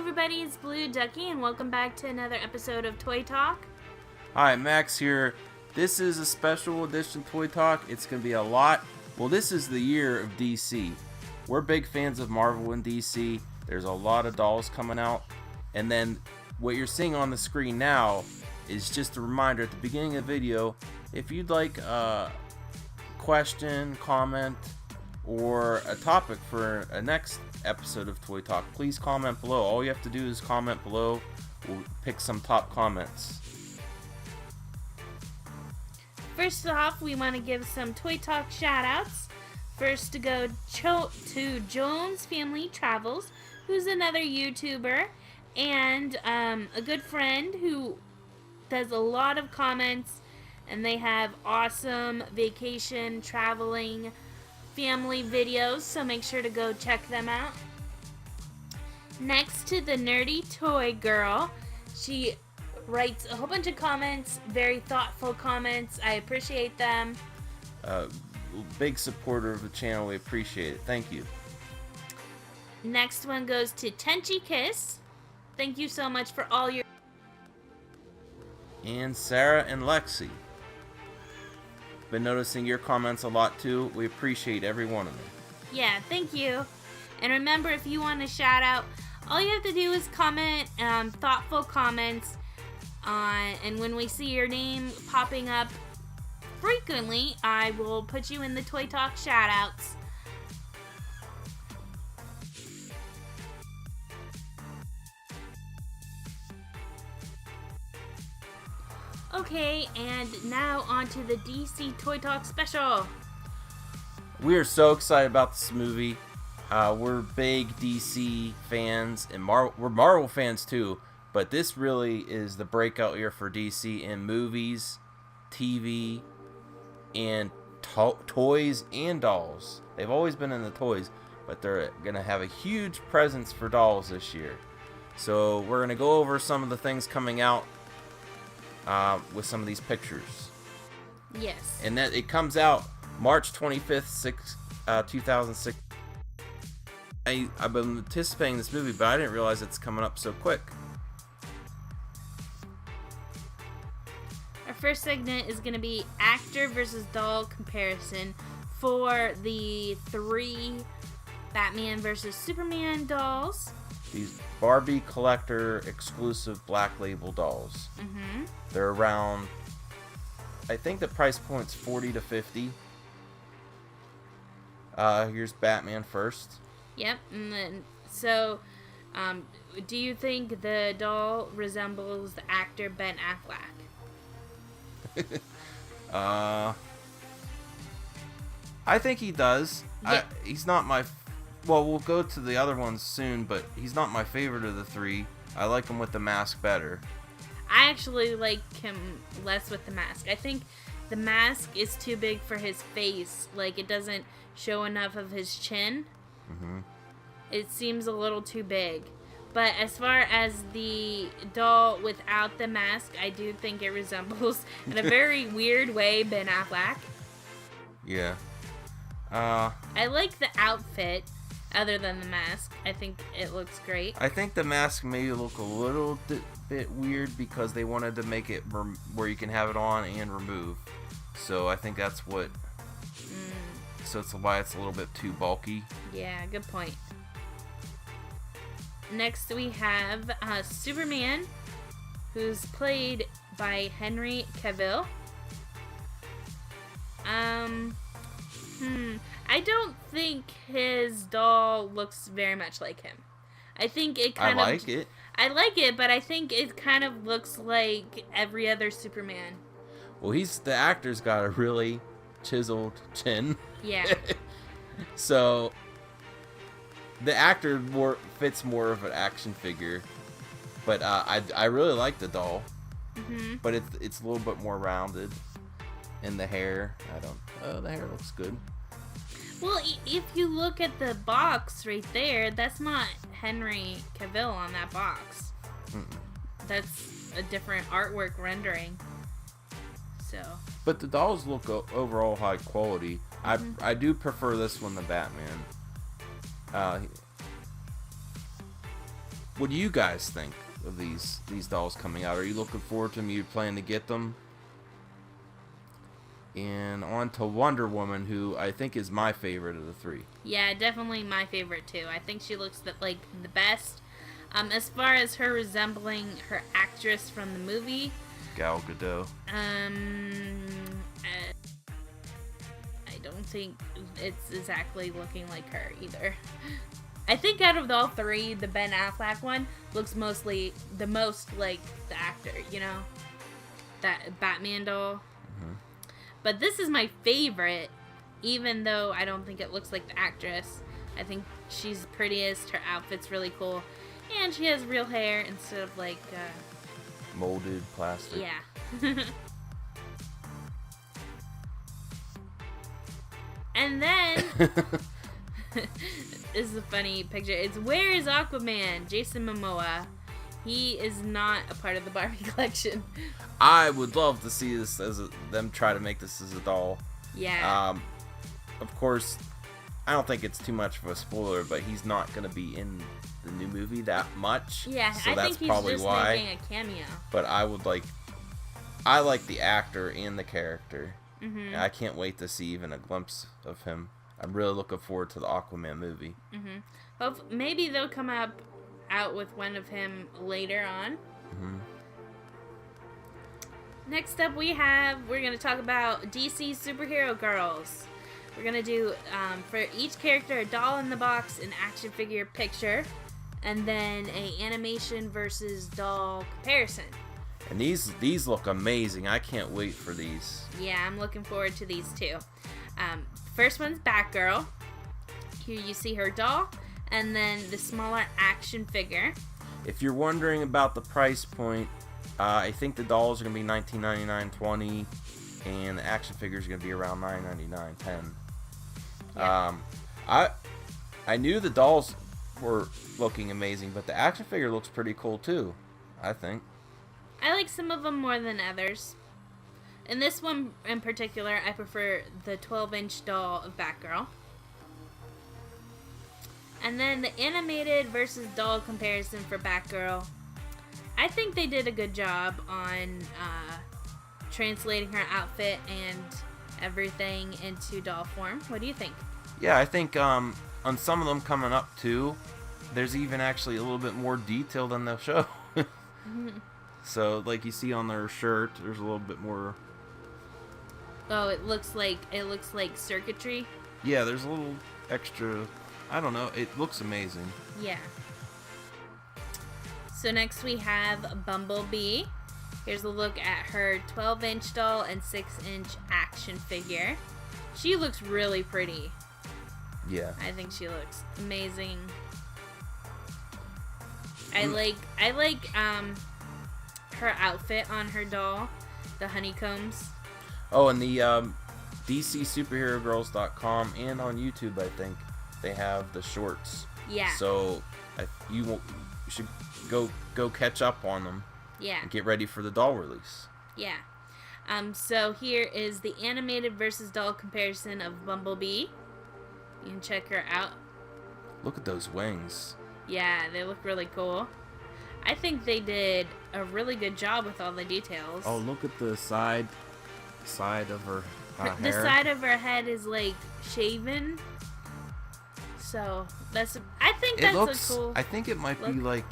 everybody, it's Blue Ducky, and welcome back to another episode of Toy Talk. Hi, Max here. This is a special edition Toy Talk. It's going to be a lot. Well, this is the year of DC. We're big fans of Marvel and DC. There's a lot of dolls coming out. And then what you're seeing on the screen now is just a reminder at the beginning of the video, if you'd like a question, comment, or a topic for a next episode of Toy Talk, please comment below. All you have to do is comment below. We'll pick some top comments. First off, we want to give some Toy Talk shout-outs. First to go to Jones Family Travels, who's another YouTuber, and a good friend who does a lot of comments, and they have awesome vacation, traveling, family videos, so make sure to go check them out. Next to the Nerdy Toy Girl, she writes a whole bunch of comments, very thoughtful comments. I appreciate them. Big supporter of the channel. We appreciate it. Thank you. Next one goes to Tenchi Kiss. Thank you so much for all your... And Sarah and Lexi. Been noticing your comments a lot too. We appreciate every one of them. Yeah, thank you. And remember, if you want to shout out, all you have to do is comment thoughtful comments. And when we see your name popping up frequently, I will put you in the Toy Talk shoutouts. Okay, and now on to the DC Toy Talk special. We are so excited about this movie. We're big DC fans, and we're Marvel fans too. But this really is the breakout year for DC in movies, TV, and toys and dolls. They've always been in the toys, but they're going to have a huge presence for dolls this year. So we're going to go over some of the things coming out with some of these pictures. Yes. And that it comes out March 25th, 2006. I've been anticipating this movie, but I didn't realize it's coming up so quick. Our first segment is going to be actor versus doll comparison for the 3 Batman versus Superman dolls. These Barbie collector exclusive black label dolls. Mm-hmm. They're around, I think the price point's $40 to $50. Here's Batman first. Yep. And then, so, do you think the doll resembles the actor Ben Affleck? I think he does. Yeah. He's not my... Well, we'll go to the other ones soon, but he's not my favorite of the 3. I like him with the mask better. I actually like him less with the mask. I think the mask is too big for his face. Like, it doesn't show enough of his chin. Mm-hmm. It seems a little too big. But as far as the doll without the mask, I do think it resembles, in a very weird way, Ben Affleck. Yeah. I like the outfit, other than the mask. I think it looks great. I think the mask may look a little bit weird because they wanted to make it where you can have it on and remove. So I think that's what... So it's why it's a little bit too bulky. Yeah, good point. Next we have Superman, who's played by Henry Cavill. I don't think his doll looks very much like him. I think it kind of... I like it. I like it, but I think it kind of looks like every other Superman. Well, the actor's got a really chiseled chin. Yeah. So the actor fits more of an action figure, but I really like the doll. Mm-hmm. But it's a little bit more rounded, and the hair the hair looks good. Well, if you look at the box right there, that's not Henry Cavill on that box. Mm-mm. That's a different artwork rendering. So. But the dolls look overall high quality. Mm-hmm. I do prefer this one to Batman. what do you guys think of these dolls coming out? Are you looking forward to them? You plan to get them? And on to Wonder Woman, who I think is my favorite of the three. Yeah, definitely my favorite too. I think she looks like the best. As far as her resembling her actress from the movie, Gal Gadot. I don't think it's exactly looking like her either. I think out of all three, the Ben Affleck one looks the most like the actor, you know? That Batman doll. Mm-hmm. But this is my favorite, even though I don't think it looks like the actress. I think she's prettiest, her outfit's really cool, and she has real hair instead of like... molded plastic. Yeah. And then... This is a funny picture. It's Where is Aquaman? Jason Momoa. He is not a part of the Barbie collection. I would love to see this them try to make this as a doll. Yeah. Of course, I don't think it's too much of a spoiler, but he's not going to be in the new movie that much. Yeah, so I that's think he's probably just why. making a cameo. But I like the actor and the character. Mm-hmm. I can't wait to see even a glimpse of him. I'm really looking forward to the Aquaman movie. Mm-hmm. Well, maybe they'll come out with one of him later on. Mm-hmm. Next up, we're going to talk about DC Superhero Girls. We're going to do, for each character, a doll in the box, an action figure picture, and then a animation versus doll comparison. And these look amazing. I can't wait for these. Yeah, I'm looking forward to these too. First one's Batgirl. Here you see her doll, and then the smaller action figure. If you're wondering about the price point, I think the dolls are going to be $19.99, $20, and the action figures are going to be around $9.99, $10. Yeah. I knew the dolls were looking amazing, but the action figure looks pretty cool too, I think. I like some of them more than others. In this one in particular, I prefer the 12-inch doll of Batgirl. And then the animated versus doll comparison for Batgirl. I think they did a good job on translating her outfit and everything into doll form. What do you think? Yeah, I think on some of them coming up too, there's even actually a little bit more detail than they'll show. So, like you see on their shirt, there's a little bit more. Oh, it looks like circuitry. Yeah, there's a little extra. I don't know. It looks amazing. Yeah. So next we have Bumblebee. Here's a look at her 12-inch doll and 6-inch action figure. She looks really pretty. Yeah. I think she looks amazing. I like her outfit on her doll, the honeycombs. Oh, and the DCSuperheroGirls.com and on YouTube, I think they have the shorts. Yeah. So you should go catch up on them. Yeah. And get ready for the doll release. Yeah. So here is the animated versus doll comparison of Bumblebee. You can check her out. Look at those wings. Yeah, they look really cool. I think they did a really good job with all the details. Oh, look at the side of her hair. The side of her head is like shaven. So I think that's a cool. I think it might be like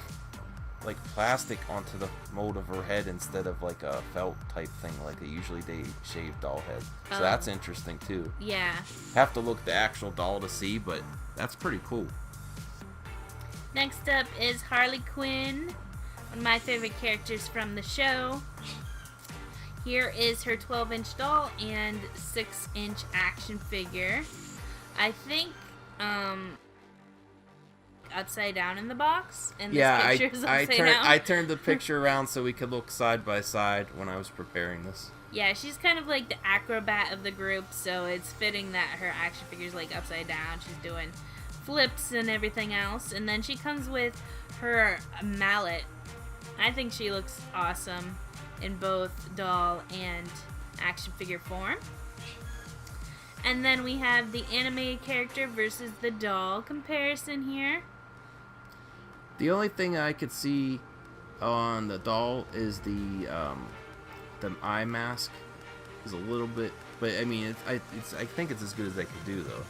plastic onto the mold of her head instead of like a felt type thing like usually they shave doll head. So that's interesting too. Yeah. Have to look the actual doll to see, but that's pretty cool. Next up is Harley Quinn, one of my favorite characters from the show. Here is her 12-inch doll and 6-inch action figure. I think upside down in the box, and this picture is upside down. I turned the picture around so we could look side by side when I was preparing this. Yeah, she's kind of like the acrobat of the group, so it's fitting that her action figure's like upside down. She's doing flips and everything else, and then she comes with her mallet. I think she looks awesome in both doll and action figure form. And then we have the animated character versus the doll comparison here. The only thing I could see on the doll is the eye mask is a little bit, but I mean, I think it's as good as they could do though.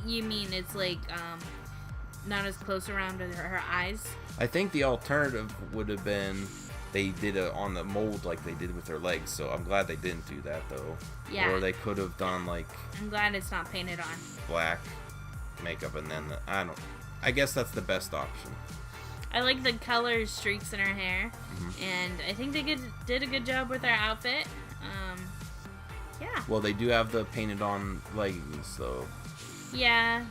You mean it's like not as close around to her eyes? I think the alternative would have been they did it on the mold like they did with their legs. So I'm glad they didn't do that though. Yeah. Or they could have done like. I'm glad it's not painted on. Black makeup and then I guess that's the best option. I like the color streaks in her hair, and I think they did a good job with her outfit. Yeah. Well, they do have the painted on leggings though. Yeah.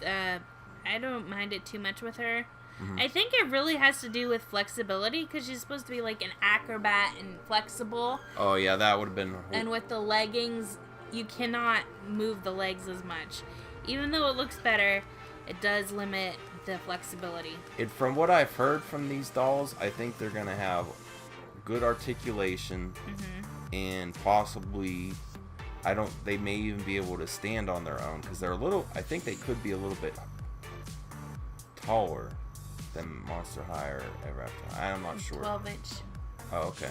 I don't mind it too much with her. I think it really has to do with flexibility because she's supposed to be like an acrobat and flexible. Oh yeah, that would have been. And with the leggings, you cannot move the legs as much. Even though it looks better, it does limit the flexibility. From what I've heard from these dolls, I think they're gonna have good articulation and possibly, they may even be able to stand on their own because they're I think they could be a little bit taller than Monster High or Raptor. I'm not sure. 12-inch. Oh, okay.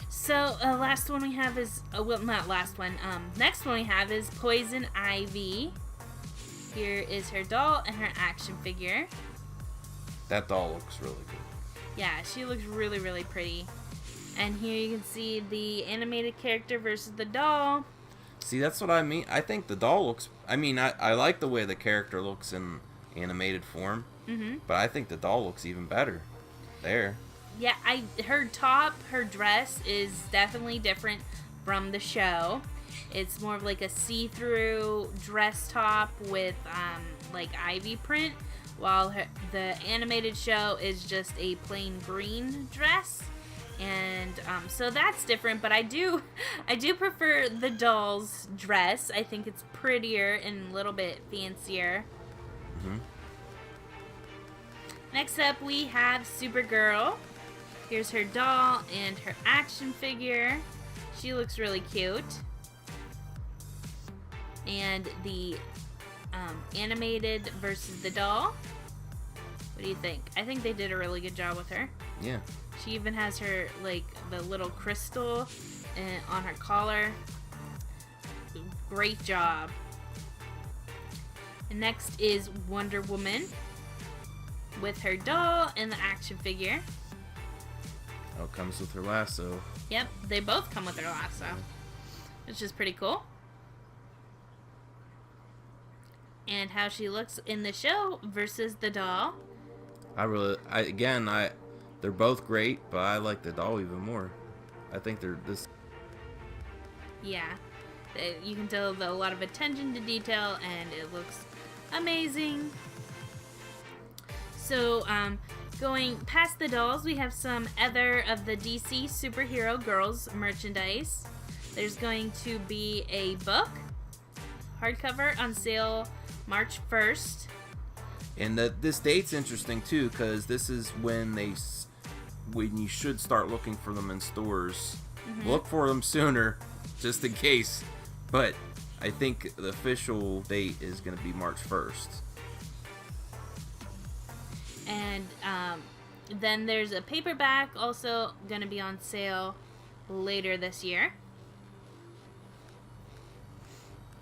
So, last one we have is, well, not last one. Next one we have is Poison Ivy. Here is her doll and her action figure. That doll looks really good. Yeah, she looks really, really pretty. And here you can see the animated character versus the doll. See, that's what I mean. I think the doll looks... I mean, I like the way the character looks in animated form. But I think the doll looks even better. There. Yeah, her dress is definitely different from the show. It's more of like a see-through dress top with like ivy print, while the animated show is just a plain green dress. And so that's different, but I do prefer the doll's dress. I think it's prettier and a little bit fancier. Next up, we have Supergirl. Here's her doll and her action figure. She looks really cute. And the animated versus the doll. What do you think? I think they did a really good job with her. Yeah. She even has her, like, the little crystal on her collar. Great job. And next is Wonderwoman with her doll and the action figure. Oh, it comes with her lasso. Yep, they both come with their lasso, which is pretty cool. And how she looks in the show versus the doll. They're both great, but I like the doll even more. I think they're this. Yeah, you can tell a lot of attention to detail, and it looks amazing. So, going past the dolls, we have some other of the DC Super Hero Girls merchandise. There's going to be a book, hardcover, on sale March 1st. And this date's interesting too, because this is when you should start looking for them in stores. Look for them sooner, just in case. But I think the official date is going to be March 1st. And then there's a paperback also going to be on sale later this year.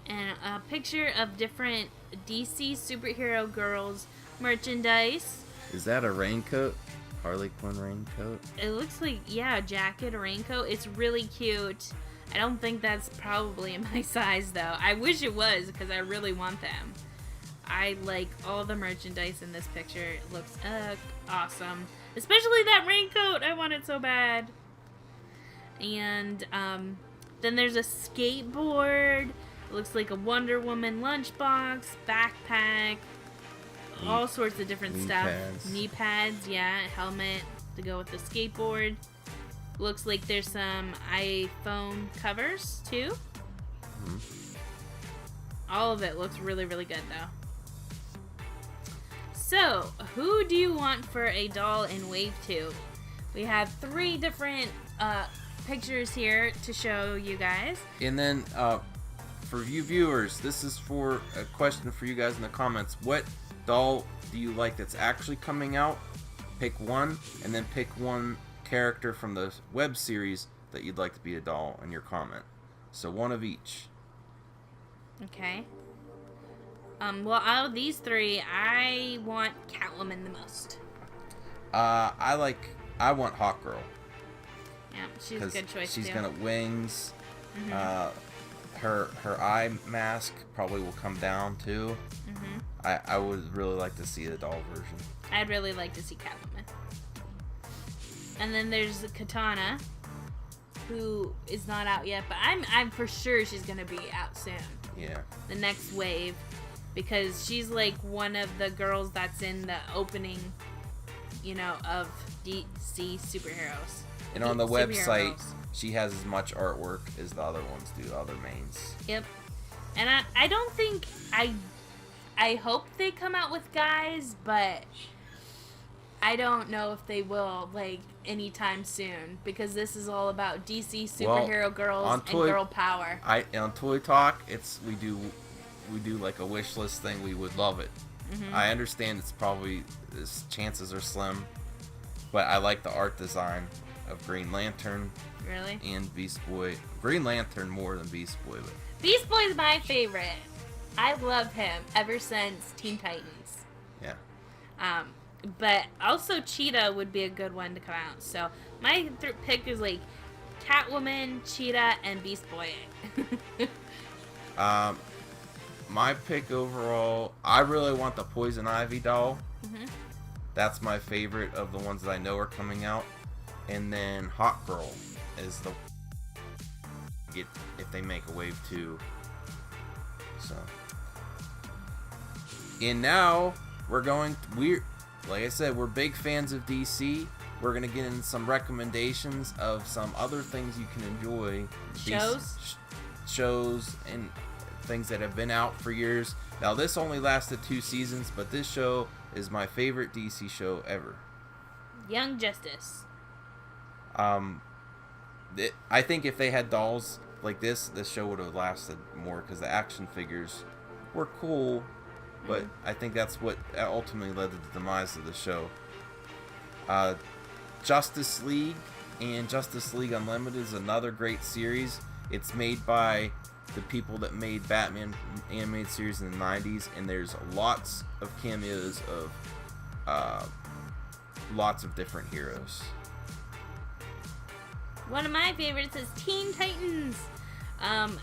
And a picture of different DC Superhero Girls merchandise. Is that a raincoat? Harley Quinn raincoat? It looks like, yeah, a jacket, a raincoat. It's really cute. I don't think that's probably in my size, though. I wish it was, because I really want them. I like all the merchandise in this picture. It looks awesome. Especially that raincoat. I want it so bad. And then there's a skateboard. It looks like a Wonderwoman lunchbox, backpack, all sorts of different stuff. Pads. Knee pads, yeah, a helmet to go with the skateboard. Looks like there's some iPhone covers too. All of it looks really, really good though. So, who do you want for a doll in Wave 2? We have 3 different pictures here to show you guys. And then, for you viewers, this is for a question for you guys in the comments. What doll do you like that's actually coming out? Pick one, and then pick one character from the web series that you'd like to be a doll in your comment. So one of each. Okay. Well, out of these three, I want Catwoman the most. I want Hawkgirl. Yeah, she's a good choice she's too. gonna wings. Mm-hmm. Her eye mask probably will come down too. Mm-hmm. I would really like to see the doll version. I'd really like to see Catwoman. And then there's Katana, who is not out yet, but I'm for sure she's gonna be out soon. Yeah. The next wave, because she's like one of the girls that's in the opening, of DC superheroes. And on the website, she has as much artwork as the other ones do, the other mains. Yep. And I don't think I hope they come out with guys, but I don't know if they will, anytime soon, because this is all about DC superhero girls and girl power. On Toy Talk, we do like a wish list thing. We would love it. Mm-hmm. I understand chances are slim, but I like the art design of Green Lantern. Really? And Beast Boy. Green Lantern more than Beast Boy. But Beast Boy's my favorite. I love him ever since Teen Titans. Yeah. But also Cheetah would be a good one to come out. So my pick is Catwoman, Cheetah, and Beast Boy. My pick overall, I really want the Poison Ivy doll. Mm-hmm. That's my favorite of the ones that I know are coming out. And then Hawkgirl is if they make a wave 2. So. And now like I said, we're big fans of DC. We're gonna get in some recommendations of some other things you can enjoy. Shows and things that have been out for years. Now this only lasted 2 seasons, but this show is my favorite DC show ever. Young Justice. I think if they had dolls like this show would have lasted more because the action figures were cool, but I think that's what ultimately led to the demise of the show. Justice League and Justice League Unlimited is another great series. It's made by the people that made Batman animated series in the 90s, and there's lots of cameos of lots of different heroes. One of my favorites is Teen Titans.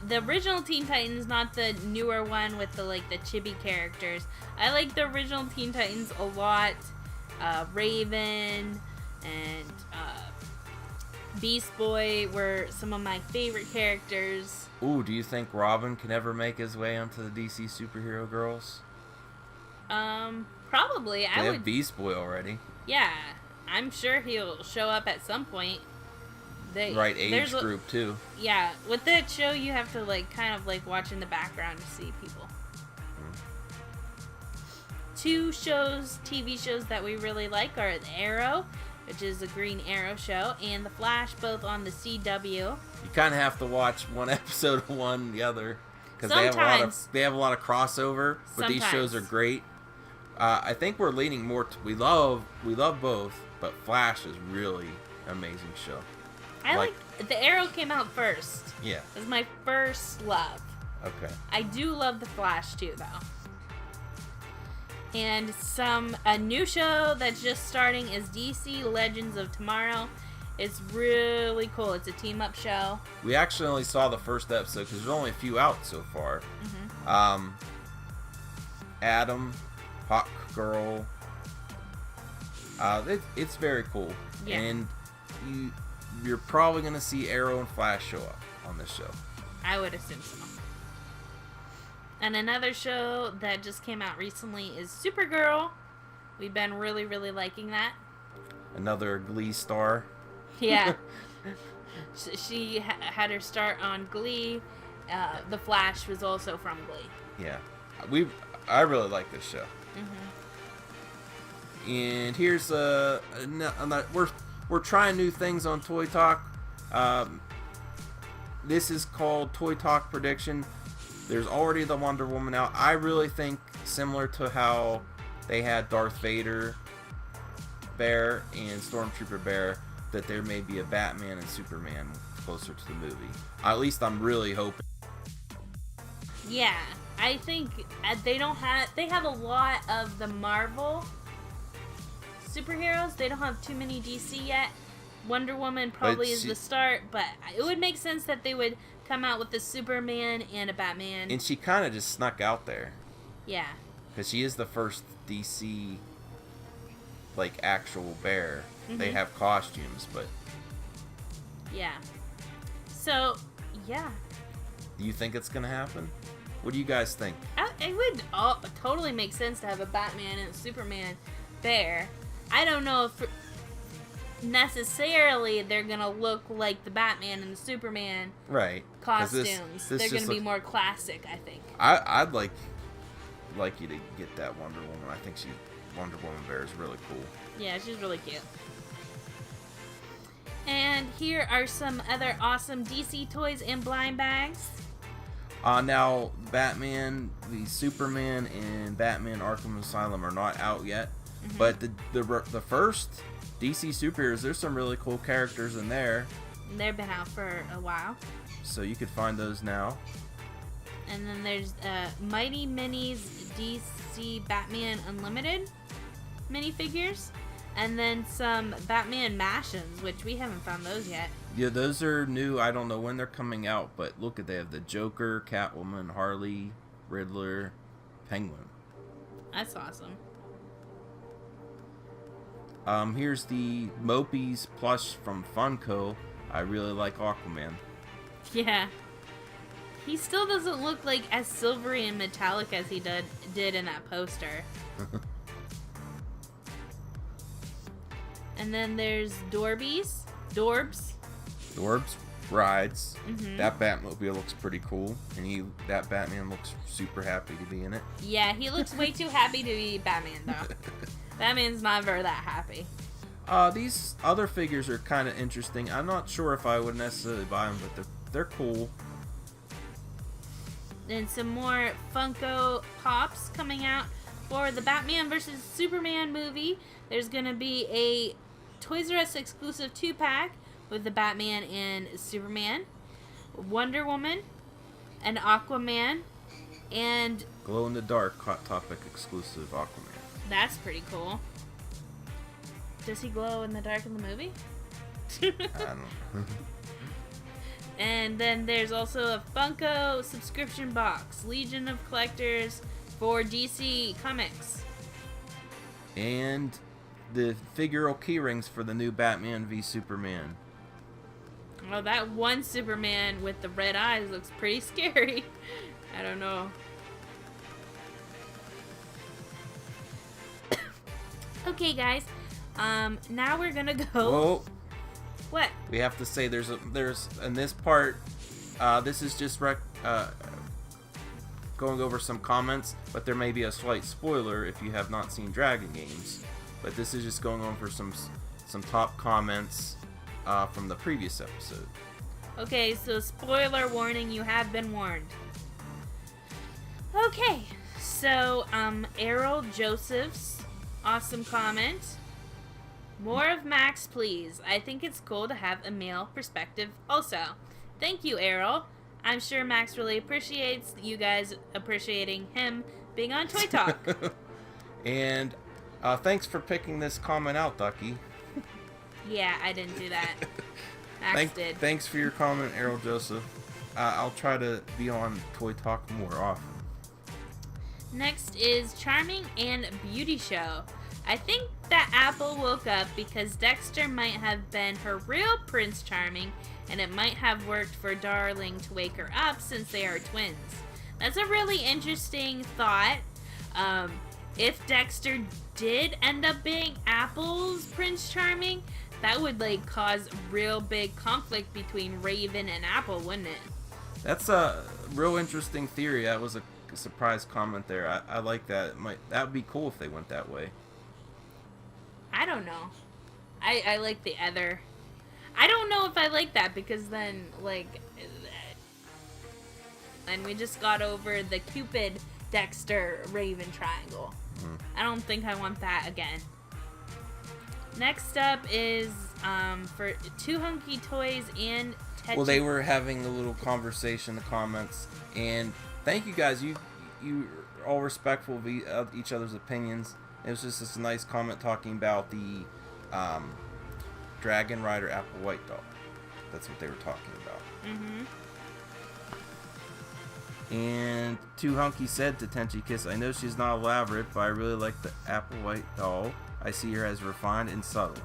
The original Teen Titans, not the newer one with the chibi characters. I like the original Teen Titans a lot. Raven and Beast Boy were some of my favorite characters. Ooh, do you think Robin can ever make his way onto the DC Superhero Girls? Probably. They have Beast Boy already. Yeah, I'm sure he'll show up at some point. Right age group too. Yeah, with that show you have to watch in the background to see people. 2 TV shows that we really like are The Arrow, which is a Green Arrow show, and The Flash, both on the CW. You kind of have to watch one episode of one the other because they have a lot of crossover, but these shows are great. I think we're leaning more to we love both, but Flash is really an amazing show. I like The Arrow came out first. Yeah. It was my first love. Okay. I do love The Flash too, though. And a new show that's just starting is DC Legends of Tomorrow. It's really cool. It's a team-up show. We actually only saw the first episode because there's only a few out so far. Mm-hmm. Adam, Hawkgirl. It's very cool. Yeah. And you're probably going to see Arrow and Flash show up on this show. I would assume so. And another show that just came out recently is Supergirl. We've been really, really liking that. Another Glee star. Yeah. She had her start on Glee. The Flash was also from Glee. Yeah. I really like this show. Mm-hmm. And here's we're trying new things on Toy Talk. This is called Toy Talk Prediction. There's already the Wonderwoman out. I really think, similar to how they had Darth Vader bear and Stormtrooper bear, that there may be a Batman and Superman closer to the movie. At least I'm really hoping. Yeah, I think they have a lot of the Marvel superheroes. They don't have too many DC yet. Wonderwoman probably is the start, but it would make sense that they would come out with a Superman and a Batman. And she kind of just snuck out there. Yeah. Because she is the first DC, like, actual bear. Mm-hmm. They have costumes, but... Yeah. So, yeah. Do you think it's going to happen? What do you guys think? It would totally make sense to have a Batman and a Superman bear. I don't know if necessarily they're going to look like the Batman and the Superman costumes. They're going to be more classic, I think. I'd like you to get that Wonder Woman. I think Wonder Woman bear is really cool. Yeah, she's really cute. And here are some other awesome DC toys in blind bags. Now, Batman, the Superman, and Batman Arkham Asylum are not out yet. Mm-hmm. But the first DC superheroes, there's some really cool characters in there. They've been out for a while. So you could find those now. And then there's Mighty Minis DC Batman Unlimited minifigures. And then some Batman Mashems, which we haven't found those yet. Yeah, those are new. I don't know when they're coming out, but look at, they have the Joker, Catwoman, Harley, Riddler, Penguin. That's awesome. Here's the Mopies plush from Funko. I really like Aquaman. Yeah. He still doesn't look like as silvery and metallic as he did in that poster. And then there's dorbz rides. Mm-hmm. That Batmobile looks pretty cool, and that Batman looks super happy to be in it. Yeah, he looks way too happy to be Batman, though. Batman's never that happy. These other figures are kind of interesting. I'm not sure if I would necessarily buy them, but they're cool. And some more Funko Pops coming out for the Batman vs. Superman movie. There's going to be a Toys R Us exclusive 2-pack with the Batman and Superman, Wonder Woman, and Aquaman, and... glow-in-the-dark Hot Topic exclusive Aquaman. That's pretty cool. Does he glow in the dark in the movie? I don't know. And then there's also a Funko subscription box, Legion of Collectors for DC Comics. And the Figural Keyrings for the new Batman v Superman. Oh, that one Superman with the red eyes looks pretty scary. I don't know. Okay, guys. Now we're gonna go. Whoa. What? We have to say there's in this part. This is just going over some comments, but there may be a slight spoiler if you have not seen Dragon Games. But this is just going over some top comments from the previous episode. Okay, so spoiler warning, you have been warned. Okay, so Errol Joseph's awesome comment. More of Max, please. I think it's cool to have a male perspective also. Thank you, Errol. I'm sure Max really appreciates you guys appreciating him being on Toy Talk. And thanks for picking this comment out, Ducky. Yeah, I didn't do that. Max did. Thanks for your comment, Errol Joseph. I'll try to be on Toy Talk more often. Next is Charming and Beauty Show. I think that Apple woke up because Dexter might have been her real Prince Charming, and it might have worked for Darling to wake her up since they are twins. That's a really interesting thought. If Dexter did end up being Apple's Prince Charming, that would cause real big conflict between Raven and Apple, wouldn't it? That's a real interesting theory. That was a surprise comment there. I like that. That would be cool if they went that way. I don't know. I like the other. I don't know if I like that because then, and we just got over the Cupid Dexter Raven triangle. I don't think I want that again. Next up is for Too Hunky Toys and Tetchy. Well, they were having a little conversation in the comments, and thank you guys. You are all respectful of each other's opinions. It was just this nice comment talking about the Dragon Rider Apple White doll. That's what they were talking about. And Too Hunky said to Tenchi Kiss, I know she's not elaborate, but I really like the Apple White doll. I see her as refined and subtle.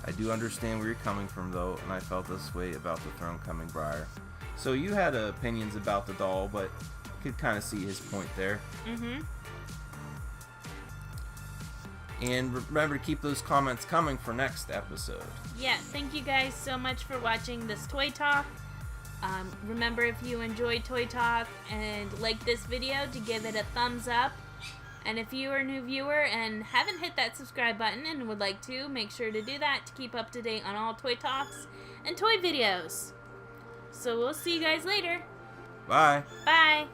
I do understand where you're coming from, though, and I felt this way about the Throne Coming Briar. So you had opinions about the doll, but you could kind of see his point there. And remember to keep those comments coming for next episode. Yeah, thank you guys so much for watching this Toy Talk. Remember, if you enjoyed Toy Talk and like this video, to give it a thumbs up. And if you are a new viewer and haven't hit that subscribe button and would like to, make sure to do that to keep up to date on all Toy Talks and toy videos. So we'll see you guys later. Bye. Bye.